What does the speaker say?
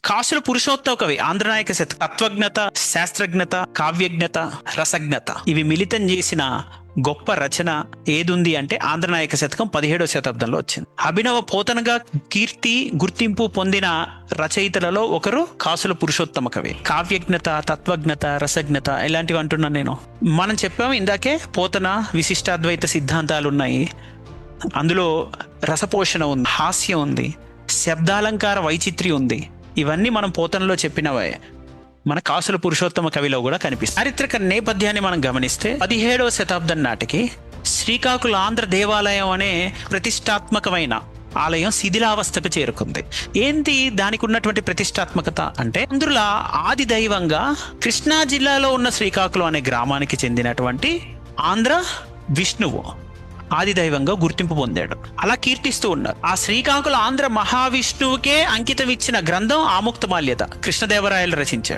కాసుల పురుషోత్తమ కవి, ఆంధ్రనాయక శతకం, తత్వజ్ఞత, శాస్త్రజ్ఞత, కావ్యజ్ఞత, రసజ్ఞత ఇవి మిళితం చేసిన గొప్ప రచన ఏదుంది అంటే ఆంధ్రనాయక శతకం 17వ శతాబ్దంలో వచ్చింది. అభినవ పోతనగా కీర్తి గుర్తింపు పొందిన రచయితలలో ఒకరు కాసుల పురుషోత్తమ కవి. కావ్యజ్ఞత, తత్వజ్ఞత, రసజ్ఞత ఇలాంటివి అంటున్నాను నేను. మనం చెప్పాము ఇందాకే పోతన విశిష్టాద్వైత సిద్ధాంతాలు ఉన్నాయి, అందులో రసపోషణ ఉంది, హాస్యం ఉంది, శబ్దాలంకార వైచిత్ర్యం ఉంది. ఇవన్నీ మనం పోతనలో చెప్పినవే మన కాసుల పురుషోత్తమ కవిలో కూడా కనిపిస్తుంది. చారిత్రక నేపథ్యాన్ని మనం గమనిస్తే 17వ శతాబ్దం నాటికి శ్రీకాకుళ ఆంధ్ర దేవాలయం అనే ప్రతిష్టాత్మకమైన ఆలయం శిథిలావస్థకు చేరుకుంది. ఏంటి దానికి ఉన్నటువంటి ప్రతిష్టాత్మకత అంటే, అందులో ఆది దైవంగా కృష్ణా జిల్లాలో ఉన్న శ్రీకాకుళం అనే గ్రామానికి చెందినటువంటి ఆంధ్ర విష్ణువు ఆది దైవంగా గుర్తింపు పొందాడు. అలా కీర్తిస్తూ ఉన్నారు. ఆ శ్రీకాకుళ ఆంధ్ర మహావిష్ణువుకే అంకితం ఇచ్చిన గ్రంథం ఆముక్తమాల్యద కృష్ణదేవరాయలు రచించాడు.